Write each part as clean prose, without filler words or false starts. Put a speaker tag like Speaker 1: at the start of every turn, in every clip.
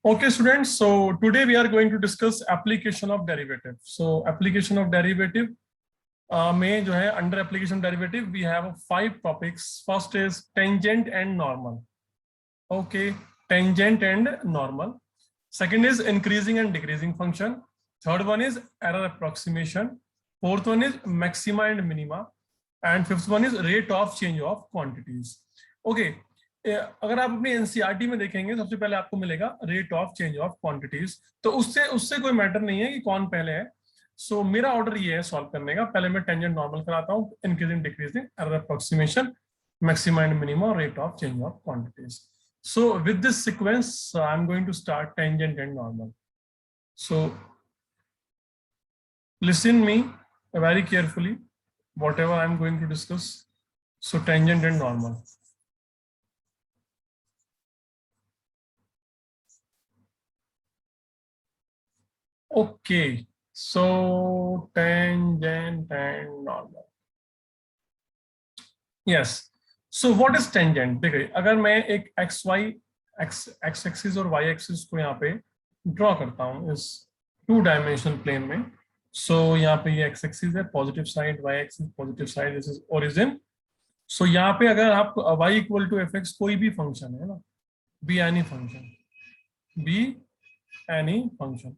Speaker 1: Okay, students. So today we are going to discuss application of derivative. So application of derivative में जो है under application derivative we have 5 topics. First is tangent and normal. Okay, tangent and normal. Second is increasing and decreasing function. Third one is error approximation. Fourth one is maxima and minima. And fifth one is rate of change of quantities. Okay. अगर आप अपनी NCERT में देखेंगे सबसे पहले आपको मिलेगा rate of change of quantities, तो उससे कोई मैटर नहीं है कि कौन पहले है. सो मेरा ऑर्डर ये है सॉल्व करने का. पहले मैं टेंजेंट नॉर्मल कराता हूँ, increasing decreasing, error approximation, maxima and minima, rate of change of quantities. So with this sequence I am going to start tangent and normal. So listen me very carefully whatever I am going to discuss. So tangent and normal. Okay, so tangent and normal. Yes. So what is tangent? देखिए, अगर मैं एक x axis और y axis को यहाँ पे draw करता हूँ इस 2-डायमेंशनल प्लेन में. सो यहाँ पे ये x एक्सिस है, positive side, y axis positive side, this is origin. So यहाँ पे अगर आप y equal to F X, कोई भी फंक्शन है ना, बी एनी फंक्शन,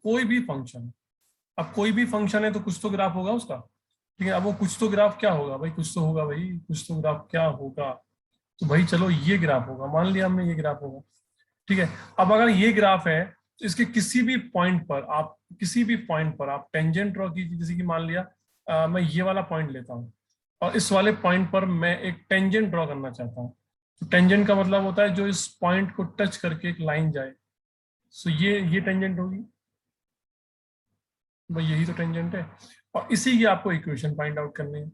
Speaker 1: कोई भी फंक्शन. अब कोई भी फंक्शन है तो कुछ तो ग्राफ होगा उसका, ठीक है. अब वो कुछ तो ग्राफ क्या होगा भाई, कुछ तो होगा भाई, कुछ तो ग्राफ क्या होगा. तो भाई चलो ये ग्राफ होगा, मान लिया हमने ये ग्राफ होगा, ठीक है. अब अगर ये ग्राफ है तो इसके किसी भी पॉइंट पर आप टेंजेंट ड्रॉ कीजिए. जैसे कि मान लिया मैं ये वाला पॉइंट लेता हूँ और इस वाले पॉइंट पर मैं एक टेंजेंट ड्रॉ करना चाहता हूँ. तो टेंजेंट का मतलब होता है जो इस पॉइंट को टच करके एक लाइन जाए. सो ये टेंजेंट होगी भाई, यही तो टेंजेंट है. और इसी की आपको इक्वेशन फाइंड आउट करनी है.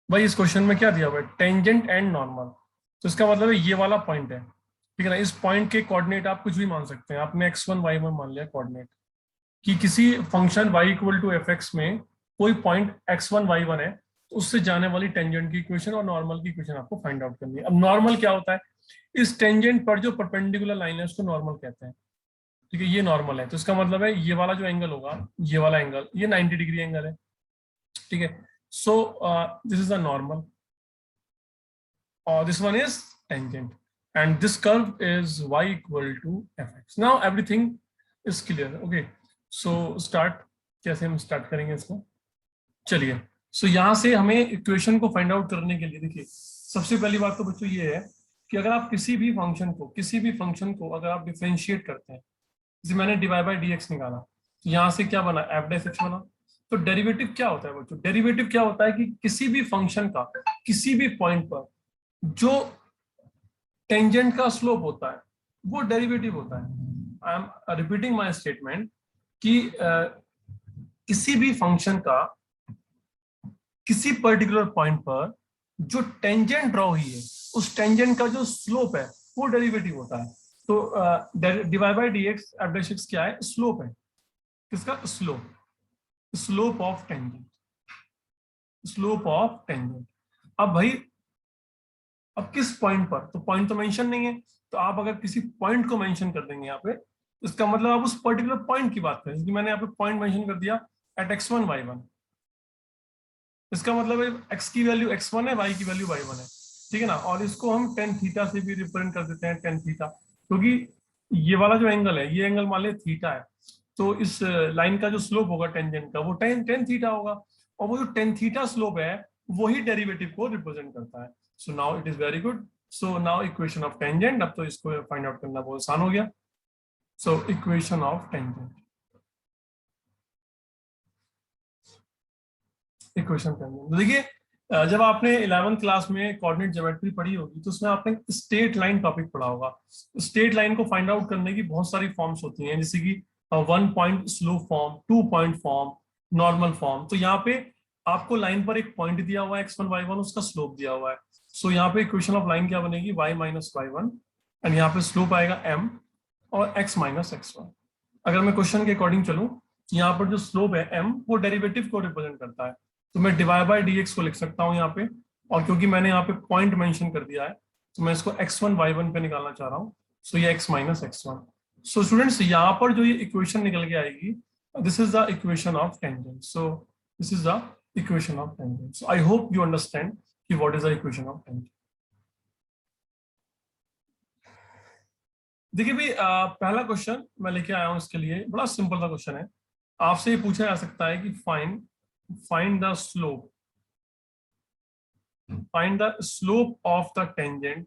Speaker 1: भाई इस क्वेश्चन में क्या दिया हुआ है, टेंजेंट एंड नॉर्मल. तो इसका मतलब है ये वाला पॉइंट है, ठीक है ना. इस पॉइंट के कोऑर्डिनेट आप कुछ भी मान सकते हैं. आपने x1 y1 मान लिया कोऑर्डिनेट कि किसी function y equal to F X में कोई पॉइंट x1 y1 है, तो उससे जाने वाली टेंजेंट की इक्वेशन और नॉर्मल की इक्वेशन आपको फाइंड आउट करनी है. अब नॉर्मल क्या होता है, इस टेंजेंट पर जो परपेंडिकुलर लाइन है उसको नॉर्मल कहते हैं, ठीक है. ये नॉर्मल है, तो इसका मतलब है ये वाला जो एंगल होगा, ये वाला एंगल, ये 90 डिग्री एंगल है, ठीक है. So this is the normal और this one is tangent. And this curve is y equal to fx. Now everything is clear. Okay, so start. कैसे हम स्टार्ट करेंगे इसको, चलिए. सो यहाँ से हमें इक्वेशन को फाइंड आउट करने के लिए देखिए, सबसे पहली बात तो बच्चों ये है कि अगर आप किसी भी फंक्शन को अगर आप डिफरेंशिएट करते हैं, जैसे मैंने dy बाई dx निकाला, तो यहाँ से क्या बना, f डैश x बना. तो डेरिवेटिव क्या होता है बच्चों, डेरिवेटिव क्या होता है कि किसी भी फंक्शन का किसी भी पॉइंट पर जो टेंजेंट का स्लोप होता है वो डेरिवेटिव होता है. I am repeating my statement कि किसी भी फंक्शन का किसी पर्टिकुलर पॉइंट पर जो टेंजेंट ड्रॉ हुई है उस टेंजेंट का जो स्लोप है वो डेरिवेटिव होता है. तो dy by dx f dash x क्या है, स्लोप है. किसका स्लोप ऑफ टेंजेंट. अब भाई अब किस पॉइंट पर, तो पॉइंट तो मेंशन नहीं है, तो आप अगर किसी पॉइंट को मेंशन कर देंगे यहाँ पे, इसका मतलब आप उस पर्टिकुलर पॉइंट की बात करें. मैंने यहाँ पे पॉइंट मेंशन कर दिया एट x1 y1, इसका मतलब है x की वैल्यू x1 है, y की वैल्यू y1 है, ठीक है ना. और इसको हम tan थीटा से भी रिप्रेजेंट कर देते हैं, tan थीटा, क्योंकि ये वाला जो एंगल है, ये एंगल मान ले थीटा है, तो इस लाइन का जो स्लोप होगा टेंजेंट का वो tan थीटा होगा, और वो जो tan थीटा स्लोप है वही डेरिवेटिव को रिप्रेजेंट करता है. So now it is very good. So now equation of tangent, अब तो इसको फाइंड आउट करना बहुत आसान हो गया. So equation of tangent. देखिए, जब आपने 11th क्लास में कोऑर्डिनेट ज्योमेट्री पढ़ी होगी तो उसमें आपने स्ट्रेट लाइन टॉपिक पढ़ा होगा. स्ट्रेट लाइन को फाइंड आउट करने की बहुत सारी फॉर्म्स होती हैं, जैसे कि 1 point slow form, 2 point form, normal form. तो यहाँ पे आपको लाइन पर एक पॉइंट दिया हुआ है x1 y1, उसका स्लोप दिया हुआ है. सो यहाँ पे इक्वेशन ऑफ लाइन क्या बनेगी, y माइनस y1, एंड यहाँ पे स्लोप आएगा m और x माइनस x1. अगर मैं क्वेश्चन के अकॉर्डिंग चलूं, यहाँ पर जो स्लोप है m वो डेरिवेटिव को रिप्रेजेंट करता है, तो मैं dy बाई dx को लिख सकता हूँ यहाँ पे. और क्योंकि मैंने यहाँ पे पॉइंट मेंशन कर दिया है तो मैं इसको x1 y1 पे निकालना चाह रहा हूँ. सो ये x minus x1, so students यहाँ पर जो ये इक्वेशन निकल के आएगी, this is the equation of tangent. So this is the equation of tangent. So I hope you understand कि what is the equation of tangent. देखिए भाई, पहला क्वेश्चन मैं लेके आया हूं, इसके लिए बड़ा सिंपल सा क्वेश्चन है. आपसे ये पूछा जा सकता है कि find the slope, find the slope of the tangent,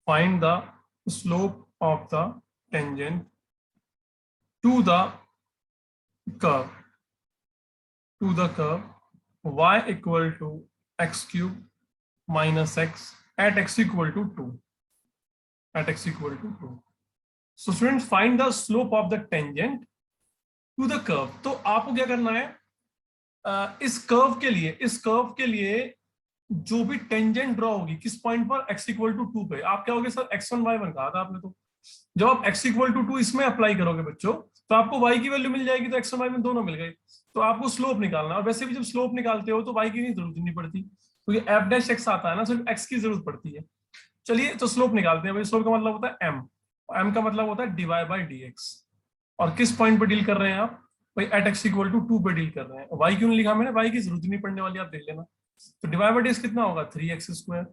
Speaker 1: find the slope of the tangent to the curve, y equal to x cube minus x at x equal to 2, at x equal to 2. So students, find the slope of the tangent to the curve. तो आपको क्या करना है, इस curve के लिए जो भी टेंजेंट ड्रॉ होगी किस पॉइंट पर, x इक्वल टू 2 पे. आप क्या होगे सर, x1 y1 कहा था आपने, तो जब आप x इक्वल टू 2 इसमें अप्लाई करोगे बच्चों, तो आपको y की वैल्यू मिल जाएगी, तो x1 y1 दोनों मिल गए. तो आपको स्लोप निकालना है, और वैसे भी जब स्लोप निकालते हो तो y की जरूरत नहीं पड़ती, क्योंकि f डैश x आता है ना, सिर्फ x की जरूरत पड़ती है. चलिए तो स्लोप निकालते हैं भाई. स्लोप का मतलब होता है m, m का मतलब होता है dy बाई dx. और किस पॉइंट पर डील कर रहे हैं आप भाई, एट x इक्वल टू 2 पे डील कर रहे हैं. y क्यों नहीं लिखा मैंने, y की जरूरत नहीं पड़ने वाली, आप देख लेना. तो डिवाइड बाय ds कितना होगा, 3x square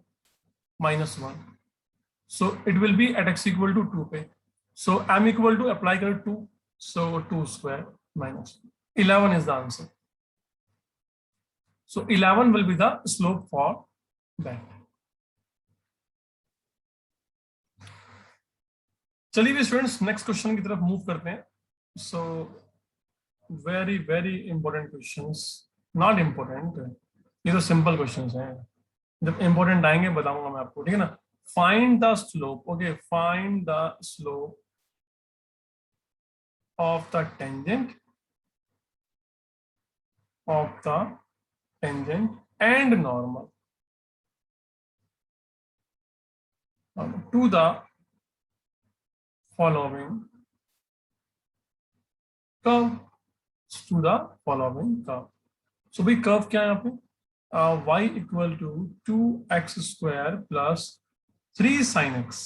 Speaker 1: minus 1. So it will be at x equal to 2 पे. So m equal to apply कर 2, so 2 square minus 11 is the answer. So 11 will be the slope for that. चलिए students, next question की तरफ move करते हैं. So very very important questions, not important, ये तो simple questions हैं. जब इंपॉर्टेंट आएंगे बताऊंगा मैं आपको, ठीक है ना. Find the slope, okay, find the slope of the tangent and normal to the following curve, to the following curve. So भाई कर्व क्या है यहाँ पे, y equal to 2x square plus 3 sin x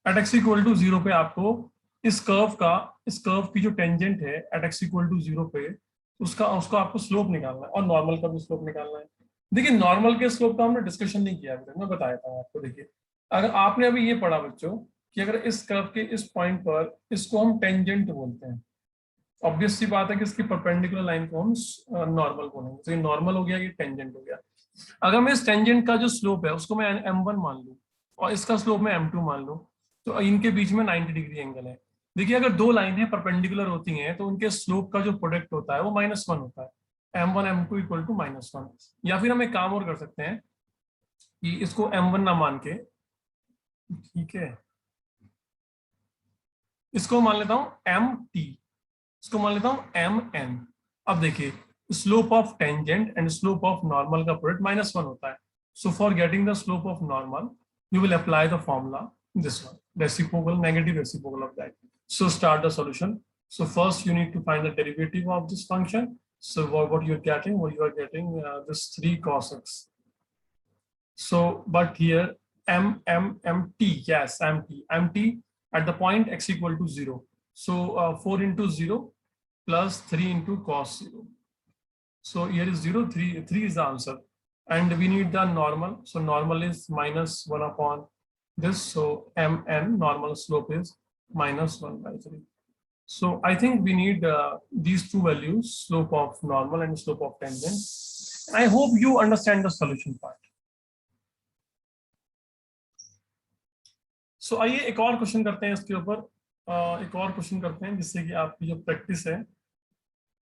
Speaker 1: at x equal to 0 पे. आपको इस curve की जो टेंजेंट है एट x इक्वल टू 0 पे, उसका आपको स्लोप निकालना है, और नॉर्मल का भी स्लोप निकालना है. देखिए नॉर्मल के स्लोप का हमने डिस्कशन नहीं किया अभी तक, मैं बताया था आपको. देखिए अगर आपने अभी ये पढ़ा बच्चों कि अगर इस कर्व के इस पॉइंट पर, इसको हम टेंजेंट बोलते हैं. ऑब्वियस सी बात है कि इसकी परपेंडिकुलर लाइन को हम नॉर्मल बोलेंगे. तो ये नॉर्मल हो गया, ये टेंजेंट हो गया. अगर मैं इस टेंजेंट का जो स्लोप है उसको मैं m1 मान लूं, और इसका स्लोप मैं m2 मान लूं, तो इनके बीच में 90 डिग्री एंगल है. देखिए अगर दो लाइनें परपेंडिकुलर होती हैं तो उनके स्लोप का जो प्रोडक्ट होता है वो -1 होता है. m1 m2 equal to -1. या फिर हम एक काम और कर सकते हैं कि इसको m1 ना मान के, ठीक है, इसको मान लेता हूं mt, इसको मान लेता हूं mn. अब देखिए slope of tangent and slope of normal का प्रोडक्ट -1 होता है. So for getting the slope of normal you will apply the formula, this one, reciprocal, negative reciprocal of that. So start the solution. So first you need to find the derivative of this function. So what you are getting, this 3 cos x. So but here mt, yes, mt at the point x equal to 0. So 4 into 0 plus 3 into cos 0. So here is 0, 3 is the answer. And we need the normal. So normal is -1 upon this. So mn, normal slope, is -1/3. So I think we need these two values, slope of normal and slope of tangent. I hope you understand the solution part. So आइए एक और question करते हैं इसके ऊपर, एक और question करते हैं जिससे कि आपकी जो प्रैक्टिस है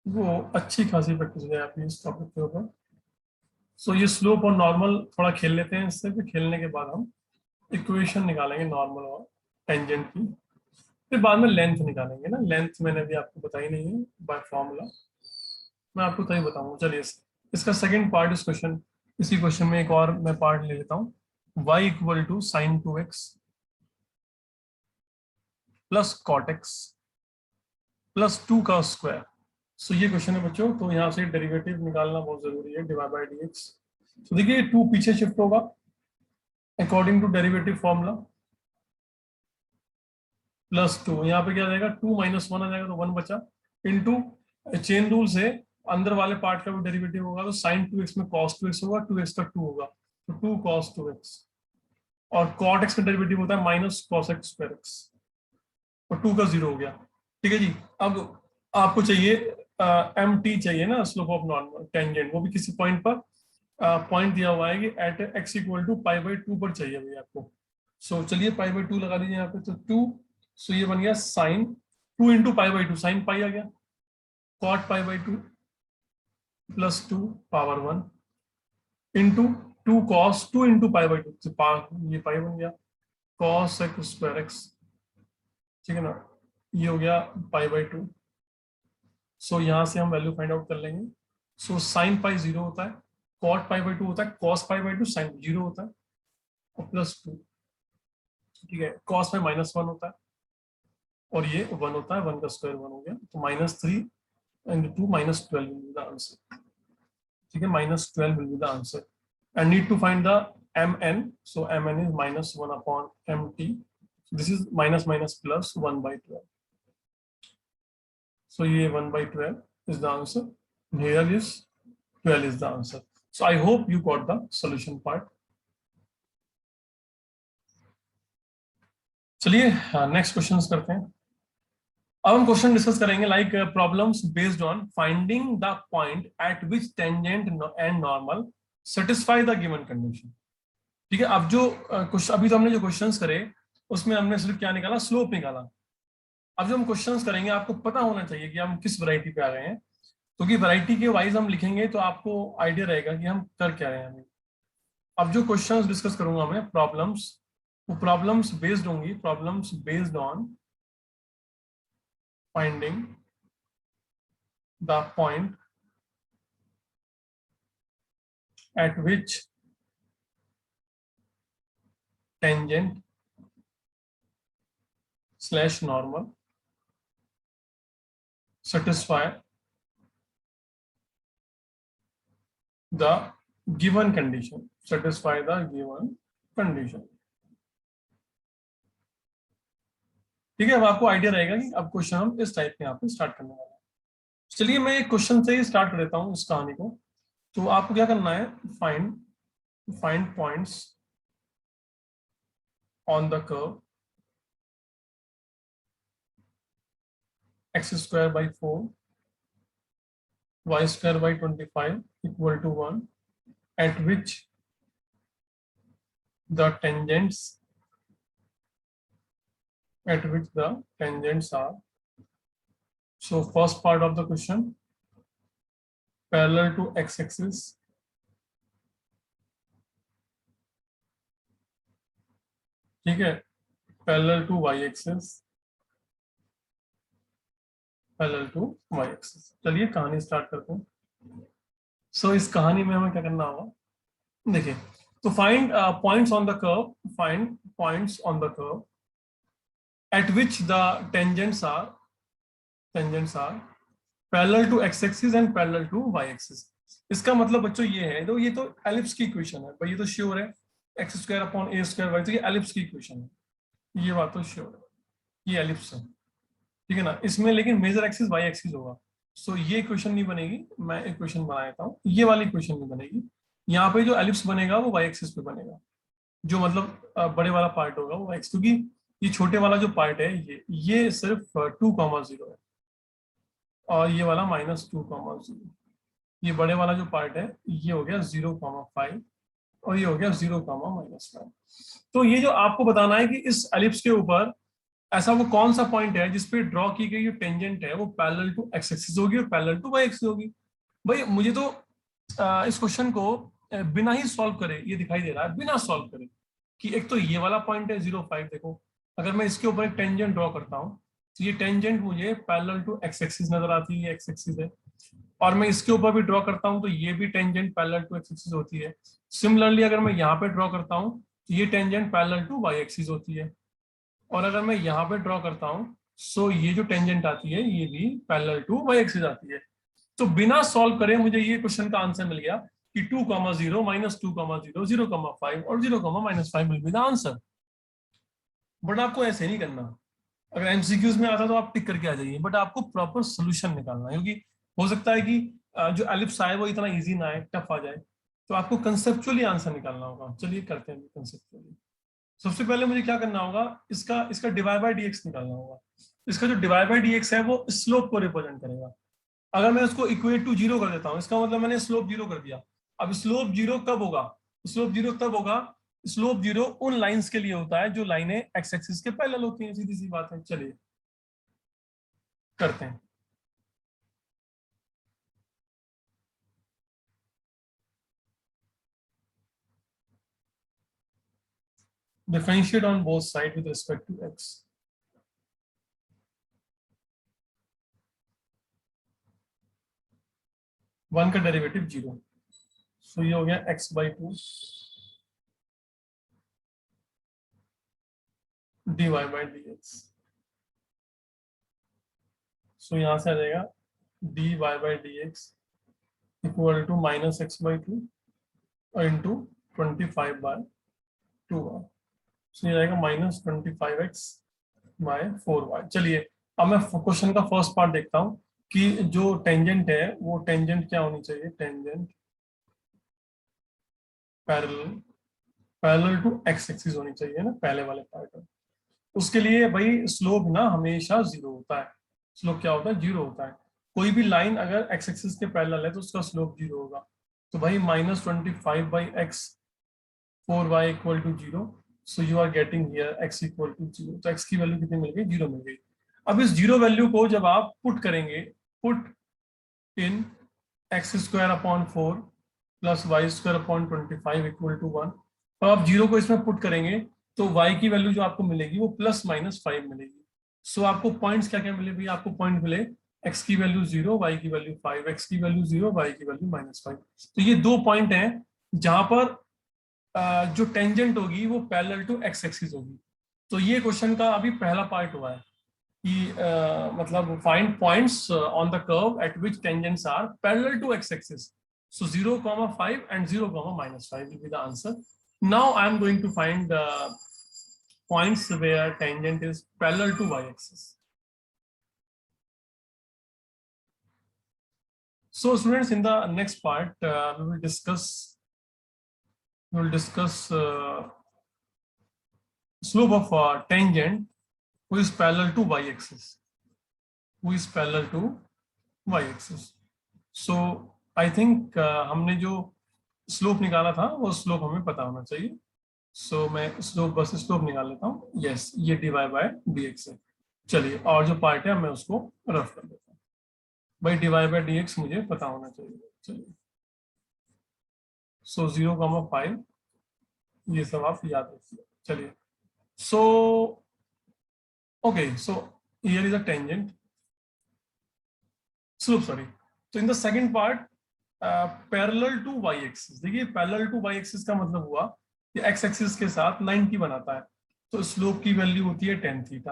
Speaker 1: वो अच्छी खासी प्रैक्टिस हो जाए आपकी इस टॉपिक के ऊपर. सो ये स्लोप और नॉर्मल थोड़ा खेल लेते हैं इससे, फिर खेलने के बाद हम इक्वेशन निकालेंगे नॉर्मल और टेंजेंट की. फिर बाद में लेंथ निकालेंगे ना. लेंथ मैंने अभी आपको बताई नहीं है बाय फॉर्मूला, मैं आपको तभी बताऊंगा. चलिए इसका सेकंड पार्ट, इस क्वेश्चन, इसी क्वेश्चन में एक और मैं पार्ट ले लेता हूँ. y equal to sin 2x plus cot x plus 2 का स्क्वायर. सो ये क्वेश्चन है बच्चों, तो यहाँ से डेरिवेटिव निकालना बहुत जरूरी है, डिवाइड बाय dx. तो देखिए 2 पीछे शिफ्ट होगा अकॉर्डिंग टू डेरिवेटिव फॉर्मूला, +2, यहाँ पे क्या जाएगा 2 - 1 आ जाएगा तो 1 बचा, इंटू चेन रूल से अंदर वाले पार्ट का भी डेरिवेटिव होगा तो sin 2x में cos 2x होगा, 2x का 2 होगा तो 2 cos 2x, और cot x का डेरिवेटिव होता है -cos x स्क्वायर x, और 2 का 0 हो गया। ठीक है जी। अब आपको चाहिए mt चाहिए ना, स्लोप ऑफ नॉर्मल टेंजेंट, वो भी किसी पॉइंट पर पॉइंट दिया हुआ है कि एट x = π/2 पर चाहिए भैया आपको। सो चलिए π/2 लगा लीजिए यहाँ पे, तो 2, सो ये बन गया sin 2 × π/2, sin पाई आ गया, cot π/2 +2 पावर 1 इंटू 2 cos 2 × π/2, ये पाई बन गया, cos x स्क्वायर x, ठीक है ना, ये हो गया π/2। सो यहाँ से हम वैल्यू फाइंड आउट कर लेंगे। सो sin पाई 0 होता है, cot π/2 होता है, cos π/2 sin 0 होता है, और +2, ठीक है, cos में -1 होता है, और ये 1 होता है, 1 का स्क्वायर 1 हो गया, तो -3 × 2 -12 will be the answer। ठीक है, -12 will be the answer and need to find the mn, so mn is -1/mt, this is minus plus 1/12, so ये 1/12 is the answer, here is 12 is the answer। so I hope you got the solution part। चलिए next questions करते हैं। अब हम question discuss करेंगे like problems based on finding the point eight which tangent and normal satisfy the given condition. ठीक है, अब जो अभी तो हमने जो क्वेश्चंस करे उसमें हमने सिर्फ क्या निकाला, स्लोप निकाला। अब जो हम क्वेश्चंस करेंगे आपको पता होना चाहिए कि हम किस वैरायटी पे आ गए हैं, क्योंकि वैरायटी के वाइज हम लिखेंगे तो आपको आइडिया रहेगा कि हम कर क्या रहे हैं। अब जो क्वेश्चंस डिस्कस करूंगा मैं प्रॉब्लम्स, वो प्रॉब्लम्स बेस्ड होंगी, problems based on finding the point at which tangent / normal satisfy the given condition, satisfy the given condition। ठीक है, अब आपको आइडिया रहेगा कि अब क्वेश्चन हम इस टाइप के यहाँ पे स्टार्ट करने वाले हैं। चलिए मैं एक क्वेश्चन से ही स्टार्ट कर देता हूँ इस कहानी को। तो आपको क्या करना है, find points on the curve x²/4 y²/25 = 1 at which the tangents are, so first part of the question, parallel to x-axis, ठीक है, parallel to y-axis, parallel to y-axis। चलिए कहानी स्टार्ट करते हैं। सो इस कहानी में हमें क्या करना होगा, देखिए, तो find points on the curve, find points on the curve at which the tangents are parallel to x-axis and parallel to y-axis। इसका मतलब बच्चों ये है, तो ये तो एलिप्स की इक्वेशन है भाई, ये तो श्योर है, x²/a²y, तो ये एलिप्स की इक्वेशन है, ये बात तो श्योर है, ये एलिप्स है, ठीक है ना। इसमें लेकिन मेजर एक्सिस वाई एक्सिस होगा, सो ये इक्वेशन नहीं बनेगी, मैं इक्वेशन बना देता हूँ, ये वाली इक्वेशन नहीं बनेगी। यहाँ पे जो एलिप्स बनेगा वो वाई एक्सिस पे बनेगा, जो मतलब बड़े वाला पार्ट होगा वो एक्स, क्योंकि ये छोटे वाला जो पार्ट है ये सिर्फ 2,0 है, और ये वाला -2,0, ये बड़े वाला जो पार्ट है ये हो गया 0,5, और ये हो गया 0,-5। तो ये जो आपको बताना है कि इस एलिप्स के ऊपर ऐसा वो कौन सा पॉइंट है जिसपे ड्रॉ की गई जो टेंजेंट है वो पैरेलल टू एक्स एक्सिस होगी और पैरेलल टू वाई एक्सिस होगी। भाई मुझे तो इस क्वेश्चन को बिना ही सॉल्व करे ये दिखाई दे रहा है, बिना सॉल्व करे, कि एक तो ये वाला पॉइंट है 0,5, देखो अगर मैं इसके ऊपर एक टेंजेंट ड्रॉ करता हूँ तो ये टेंजेंट मुझे पैरेलल टू एक्स एक्सिस नजर आती है, एक्स एक्सिस है, और मैं इसके ऊपर भी ड्रॉ करता हूँ तो ये भी tangent parallel to x axis होती है। सिमिलरली अगर मैं यहाँ पे ड्रॉ करता हूँ तो ये tangent parallel to Y axis होती है, और अगर मैं यहाँ पे ड्रॉ करता हूँ सो ये जो टेंजेंट आती है ये भी पैरेलल टू वाई एक्सिस आती है। तो बिना सॉल्व करे मुझे ये क्वेश्चन का आंसर मिल गया कि 2,0 -2,0 0,5 और 0,-5 will be the answer. But आपको ऐसे नहीं करना, अगर एमसीक्यूज में आता तो आप टिक करके आ जाइए, बट आपको प्रॉपर सोल्यूशन निकालना है, क्योंकि हो सकता है कि जो एलिप्स आए वो इतना इजी ना आए, टफ आ जाए, तो आपको कंसेप्चुअली आंसर निकालना होगा। चलिए करते हैं कंसेप्चुअली। सबसे पहले मुझे क्या करना होगा, इसका इसका डिवाई बाय डीएक्स निकालना होगा। इसका जो डिवाई बाय डीएक्स है वो स्लोप को रिप्रेजेंट करेगा। अगर मैं उसको इक्वेट टू जीरो कर देता हूँ, इसका मतलब मैंने स्लोप जीरो कर दिया। अब स्लोप जीरो कब होगा? स्लोप जीरो तब होगा, स्लोप जीरो उन लाइंस के लिए होता है जो लाइनें एक्स एक्सिस के पैरेलल होती हैं, सीधी सी बात है। चलिए करते हैं। Differentiate on both side with respect to X. One का डेरिवेटिव जीरो, सो ये हो गया X by two D Y by D X. So यहां से आ जाएगा D Y by D X equal to minus X by two into 25/2y। So ये आएगा -25x बाय 4y। चलिए अब मैं क्वेश्चन का फर्स्ट पार्ट देखता हूँ कि जो टेंजेंट है वो टेंजेंट क्या होनी चाहिए। Tangent parallel parallel to x axis होनी चाहिए ना, पहले वाले पार्ट में। उसके लिए भाई स्लोप ना हमेशा जीरो होता है। स्लोप क्या होता है? जीरो होता है। कोई भी लाइन अगर एक्स एक्सिस के पैरेलल है तो उसका स्लोप जीरो होगा। तो भाई -25/x 4y equal to zero. So you are getting here x equal to zero. तो x की वैल्यू कितनी मिल गई? जीरो मिल गई। अब इस जीरो वैल्यू को जब आप पुट करेंगे, put in x square upon 4 plus y square upon 25 equal to 1, तो आप जीरो को इसमें पुट करेंगे तो y की वैल्यू जो आपको मिलेगी वो +-5 मिलेगी। सो आपको पॉइंट्स क्या क्या मिले भाई? आपको पॉइंट मिले x की वैल्यू 0, y की वैल्यू 5, x की वैल्यू 0, y की वैल्यू -5। तो ये दो पॉइंट हैं जहां पर जो टेंजेंट होगी वो पैरेलल टू एक्स एक्सिस होगी। तो ये क्वेश्चन का अभी पहला पार्ट हुआ है कि मतलब find points on the curve at which tangents are parallel to x axis. So 0,5 and 0,-5 will be the answer. Now I am going to find points where tangent is parallel to y-axis. So students, in the next part we will discuss slope of tangent who is parallel to y-axis. Who is parallel to y-axis. So I think हमने जो slope निकाला था वो slope हमें पता होना चाहिए। सो मैं स्लोप बस स्लोप निकाल लेता हूँ। यस, ये डिवाई बाय dx है। चलिए और जो पार्ट है मैं उसको रफ कर देता हूँ। भाई डिवाई बाय dx मुझे पता होना चाहिए। चलिए सो 0,5 ये सब आप याद रखिए। चलिए so okay, so here is a tangent slope, sorry. तो in the second part parallel to Y axis. देखिए पैरेलल टू वाई एक्सिस का मतलब हुआ कि एक्स एक्सिस के साथ 90 बनाता है, तो स्लोप की वैल्यू होती है tan थीटा।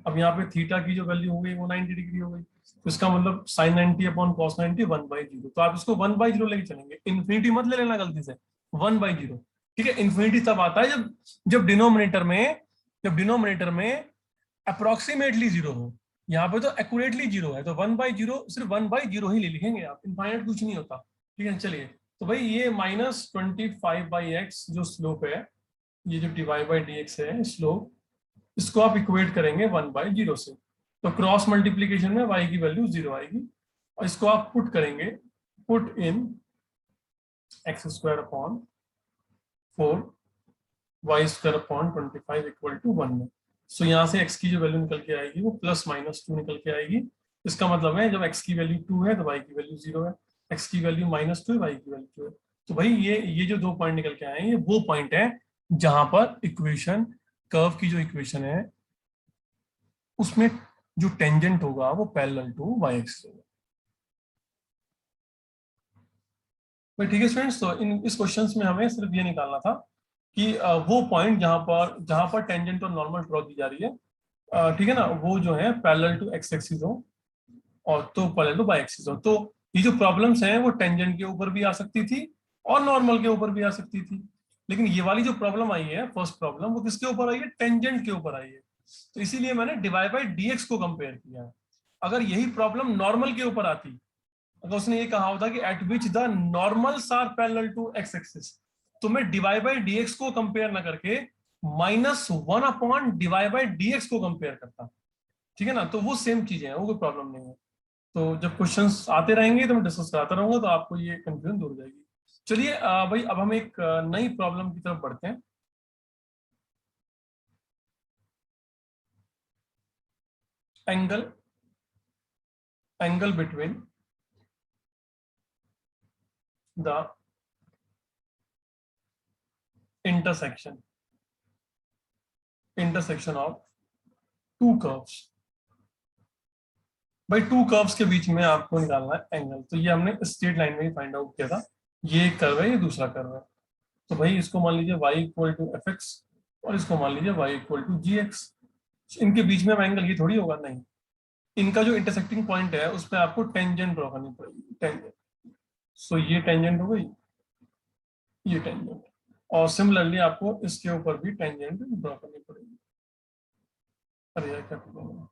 Speaker 1: अब यहाँ पे थीटा की जो वैल्यू हो गई वो 90 डिग्री हो गई, तो इसका मतलब sin 90 अपॉन cos 90 1/0। तो आप इसको 1/0 लेके चलेंगे, इन्फिनिटी मत ले लेना गलती से, 1/0। ठीक है, इन्फिनिटी तब आता है जब जब डिनोमिनेटर में अप्रोक्सीमेटली जीरो हो। यहाँ पे तो एक्यूरेटली जीरो है, तो 1/0 सिर्फ 1/0 ही ले लिखेंगे आप, इनफाइनाइट कुछ नहीं होता। ठीक है चलिए, तो भाई ये -25/x जो स्लोप है, ये जो डिवाई बाई dx है स्लोप, इसको आप इक्वेट करेंगे 1/0 से। तो क्रॉस मल्टीप्लीकेशन में y की वैल्यू 0 आएगी, और इसको आप पुट करेंगे, put in x square upon 4 y square upon 25 equal to 1 में। सो यहाँ से x की जो वैल्यू निकल के आएगी वो +-2 निकल के आएगी। इसका मतलब है जब x की वैल्यू 2 है तो y की वैल्यू 0 है, x की वैल्यू -2 है, y की वैल्यू 2 है। तो भाई ये जो दो पॉइंट निकल के आए हैं ये वो पॉइंट है जहां पर इक्वेशन, कर्व की जो इक्वेशन है उसमें जो टेंजेंट होगा वो पैरेलल टू वाई एक्सिस होगा। भाई ठीक है स्टूडेंट्स, तो इस क्वेश्चंस में हमें सिर्फ ये निकालना था कि वो पॉइंट जहां पर टेंजेंट और नॉर्मल ड्रॉ की जा रही है, ठीक है ना, वो जो है पैरेलल टू एक्स एक्सिस हो और तो पैरेलल टू वाई एक्सिस हो। तो ये जो प्रॉब्लम्स हैं वो टेंजेंट के ऊपर भी आ सकती थी और नॉर्मल के ऊपर भी आ सकती थी, लेकिन ये वाली जो प्रॉब्लम आई है फर्स्ट प्रॉब्लम, वो किसके ऊपर आई है? टेंजेंट के ऊपर आई है। तो इसीलिए मैंने डिवाई बाई dx को कंपेयर किया है। अगर यही प्रॉब्लम नॉर्मल के ऊपर आती, अगर उसने ये कहा होता कि at which the normals are parallel to x axis, तो मैं डिवाई बाई dx को कंपेयर ना करके -1 अपॉन डिवाई बाई dx को कंपेयर करता। ठीक है ना, तो वो सेम चीजें हैं, वो कोई प्रॉब्लम नहीं है। तो जब क्वेश्चंस आते रहेंगे तो मैं डिस्कस कराता रहूंगा, तो आपको ये कंफ्यूजन दूर हो जाएगी। चलिए भाई, अब हम एक नई प्रॉब्लम की तरफ बढ़ते हैं। Angle between the intersection of to curves. भाई टू कर्व्स के बीच में आपको निकालना है एंगल। तो ये हमने स्ट्रेट लाइन में ही फाइंड आउट किया था। ये एक कर्व है, ये दूसरा कर्व है। तो भाई इसको मान लीजिए y equal to F x, और इसको मान लीजिए y equal to g x. इनके बीच में अब एंगल ये थोड़ी होगा, नहीं। इनका जो इंटरसेक्टिंग पॉइंट है उस पर आपको टेंजेंट ड्रॉ करनी पड़ेगी, टेंजेंट। सो ये टेंजेंट हो गई, ये टेंजेंट, और सिमिलरली आपको इसके ऊपर भी टेंजेंट ड्रॉ करनी पड़ेगी। अरे यार क्या प्रॉब्लम है।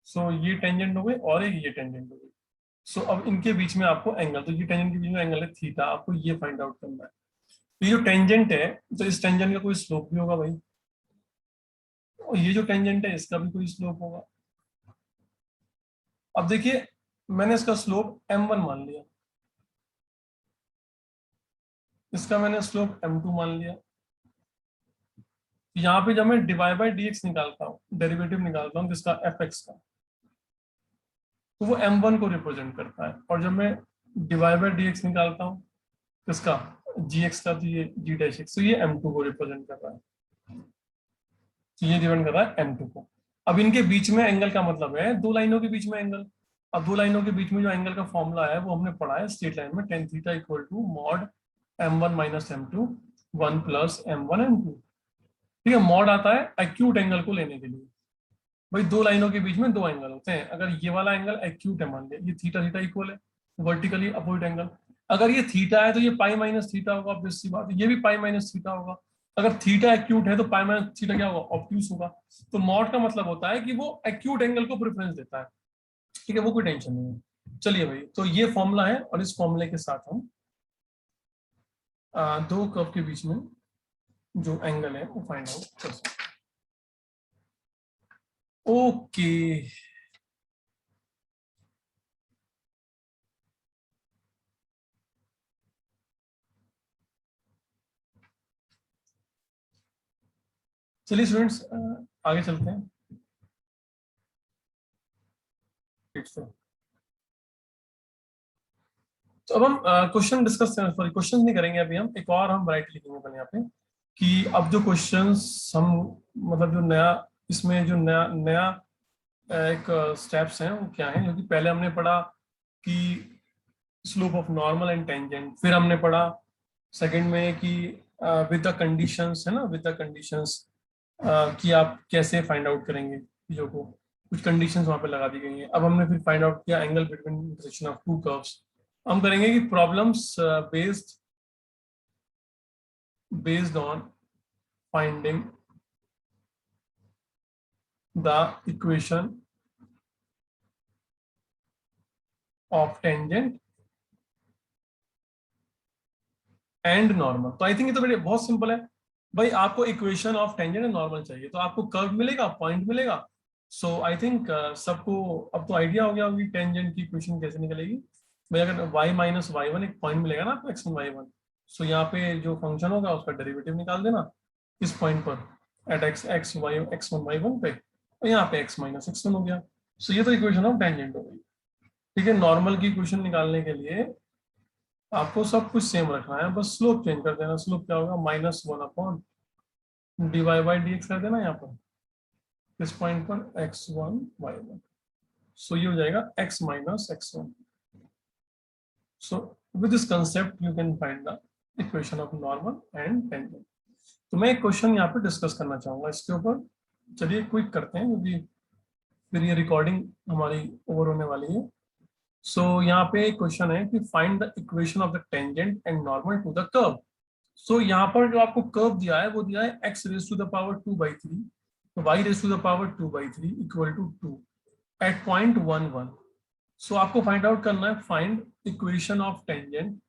Speaker 1: सो ये टेंजेंट हो गई और एक ये टेंजेंट हो गई। सो अब इनके बीच में आपको एंगल, तो ये टेंजेंट के बीच में एंगल है थीटा, आपको ये फाइंड आउट करना है। तो ये जो टेंजेंट है, तो इस टेंजेंट का कोई स्लोप भी होगा भाई, और ये जो टेंजेंट है इसका भी कोई स्लोप होगा। अब देखिए, मैंने इसका स्लोप m1 मान लिया, इसका मैंने स्लोप m2 मान लिया। यहाँ पे जब मैं डिवाई बाई dx निकालता हूँ, डेरिवेटिव निकालता हूँ किसका, fx का, तो वो m1 को रिप्रेजेंट करता है। और जब मैं डिवाई बाई dx निकालता हूँ किसका, gx का, तो ये g डैश x, तो ये m2 को रिप्रेजेंट कर रहा है। तो ये डिपेंड कर रहा है m2 को। अब इनके बीच में एंगल का मतलब है दो लाइनों के बीच में एंगल। अब दो लाइनों के बीच में जो एंगल का फॉर्मूला है वो हमने पढ़ा है स्ट्रेट लाइन में, tan theta equal to mod m1 minus m2 1 plus m1 m2। ठीक है, मॉड आता है एक्यूट एंगल को लेने के लिए। भाई दो लाइनों के बीच में दो एंगल होते हैं, अगर ये वाला एंगल एक्यूट है, मान लिया ये थीटा थीटा इक्वल है, वर्टिकली अपोजिट एंगल। अगर ये थीटा है तो ये पाई माइनस थीटा होगा, ऑब्वियस सी बात है, ये भी पाई माइनस थीटा होगा। अगर थीटा एक्यूट है तो पाई माइनस थीटा क्या होगा, ऑब्ट्यूस होगा। तो मॉड का मतलब होता है कि वो एक्यूट एंगल को प्रेफरेंस देता है। ठीक है, वो कोई टेंशन नहीं है। चलिए भाई, तो ये फॉर्मूला है, और इस फॉर्मूले के साथ हम दो कर्व के बीच में जो एंगल है वो फाइंड आउट कर सकते हैं। ओके, चलिए स्टूडेंट्स, आगे चलते हैं। तो अब हम क्वेश्चन डिस्कस, सॉरी क्वेश्चन नहीं करेंगे अभी, हम एक और हम राइट लिखेंगे पहले यहाँ पे, कि अब जो क्वेश्चंस हम, मतलब जो नया, इसमें जो नया नया एक स्टेप्स हैं वो क्या हैं, क्योंकि पहले हमने पढ़ा कि slope of normal and tangent, फिर हमने पढ़ा सेकंड में कि विद द कंडीशंस, है ना, विद द कंडीशंस कि आप कैसे फाइंड आउट करेंगे चीजों को, कुछ कंडीशंस वहां पे लगा दी गई हैं। अब हमने फिर फाइंड आउट किया angle between intersection of to curves. हम करेंगे कि problems based on finding the equation of tangent and normal. तो आई थिंक ये तो बड़े बहुत सिंपल है भाई, आपको equation of tangent and normal चाहिए, तो आपको कर्व मिलेगा, पॉइंट मिलेगा। सो आई थिंक सबको अब तो आइडिया हो गया होगी टेंजेंट की इक्वेशन कैसे निकलेगी। भाई अगर y माइनस वाई वन एक पॉइंट मिलेगा ना आपको, x वन वाई वन, सो यहाँ पे जो फंक्शन होगा उसका डेरिवेटिव निकाल देना इस पॉइंट पर, at x one y one पे, और यहाँ पे x माइनस एक्स वन हो गया। सो ये तो इक्वेशन ऑफ टेंजेंट हो गई। ठीक है, नॉर्मल की इक्वेशन निकालने के लिए आपको सब कुछ सेम रखना है, बस स्लोप चेंज कर देना। स्लोप क्या होगा, -1 अपॉन dy बाई dx कर देना यहाँ पर, इस पॉइंट पर एक्स वन वाई वन। सो ये हो जाएगा x minus x one. So with this concept you can find the equation of normal and tangent. तो मैं एक क्वेश्चन यहाँ पे डिस्कस करना चाहूंगा इसके ऊपर। चलिए क्विक करते हैं, क्योंकि फिर ये रिकॉर्डिंग हमारी ओवर होने वाली है। सो यहाँ पे एक क्वेश्चन है कि find the equation of the tangent and normal to the curve. So यहाँ पर जो आपको कर्व दिया है वो दिया है x raise to the power 2/3, y raise to the power 2/3 equal to 2 at point 1 1। So आपको फाइंड आउट करना है, find equation of tangent,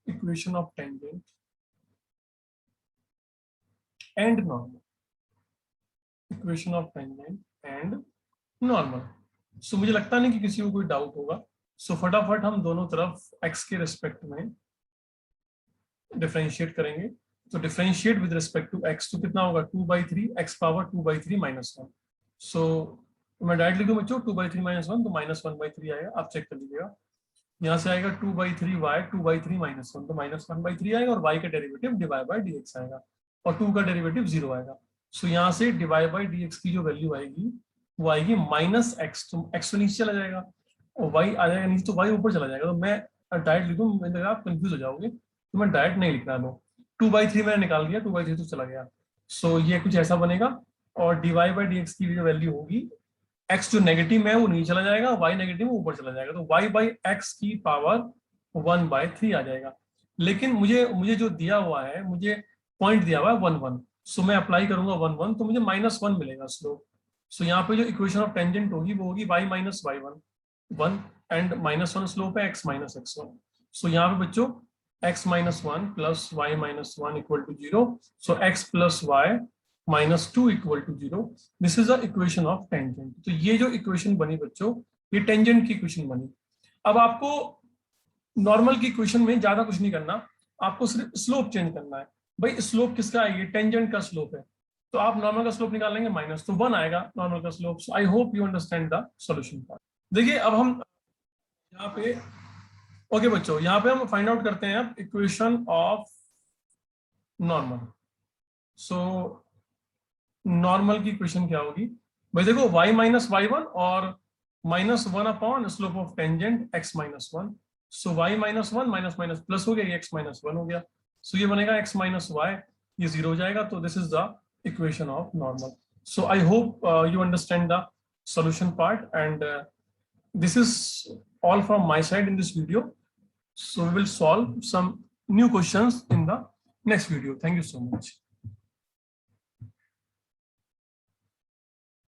Speaker 1: equation of tangent and normal, equation of tangent and normal. So मुझे लगता नहीं कि किसी को कोई डाउट होगा। सो फटाफट हम दोनों तरफ x के रिस्पेक्ट में डिफरेंशिएट करेंगे। तो differentiate with respect to x, तो कितना होगा 2/3 x पावर 2/3 माइनस 1। सो मैं डायरेक्ट लिख दूं बच्चों 2/3 माइनस 1, तो -1/3 आएगा, आप चेक कर लीजिएगा। यहाँ से आएगा 2/3 y 2/3 माइनस 1, तो -1/3 आएगा, और y का डेरिवेटिव dy/dx आएगा, और 2 का डेरिवेटिव 0 आएगा। सो यहाँ से dy/dx की जो वैल्यू आएगी वो आएगी -x, तो x तो नीचे चला जाएगा और y आ जाएगा नीचे, तो y ऊपर चला जाएगा। तो मैं डायरेक्ट लिखूँ, मैंने कहा आप कंफ्यूज हो जाओगे, तो मैं डायरेक्ट नहीं लिखना लो। 2/3 मैंने निकाल दिया, 2/3 तो चला गया। सो ये कुछ ऐसा बनेगा, और dy/dx की जो वैल्यू होगी, x जो नेगेटिव है वो नीचे चला जाएगा, y नेगेटिव वो ऊपर चला जाएगा, तो y/x की पावर 1/3 आ जाएगा। लेकिन मुझे जो दिया हुआ है, मुझे पॉइंट दिया हुआ है 1 1, सो मैं अप्लाई करूंगा 1 1, तो मुझे -1 मिलेगा स्लोप। सो यहाँ पे जो इक्वेशन ऑफ टेंजेंट होगी वो होगी y - y1 1 एंड -1 स्लोप है x - x1। सो यहाँ पे बच्चों x - 1 plus y - 1 equal to 0, so x plus y -2 equal to 0। This is the equation of tangent. तो ये जो इक्वेशन बनी बच्चों, ये टेंजेंट की इक्वेशन बनी। अब आपको नॉर्मल की इक्वेशन में ज्यादा कुछ नहीं करना, आपको सिर्फ स्लोप चेंज करना है। भाई स्लोप किसका है, ये टेंजेंट का स्लोप है, तो आप नॉर्मल का स्लोप निकाल लेंगे माइनस, तो 1 आएगा नॉर्मल का slope. So I hope you understand the solution part. देखिए अब हम यहाँ पे, ओके बच्चों, यहाँ पे हम फाइंड आउट करते हैं अब equation of normal. So normal की इक्वेशन क्या होगी भाई, देखो y - y1 और -1 upon slope of tangent x - 1। So y - 1 minus minus plus हो गया, ये x - 1 हो गया। सो ये बनेगा x - y, ये 0 हो जाएगा। तो this is the equation of normal. So I hope you understand the solution part, and this is all from my side in this video. So we will solve some new questions in the next video. Thank you so much.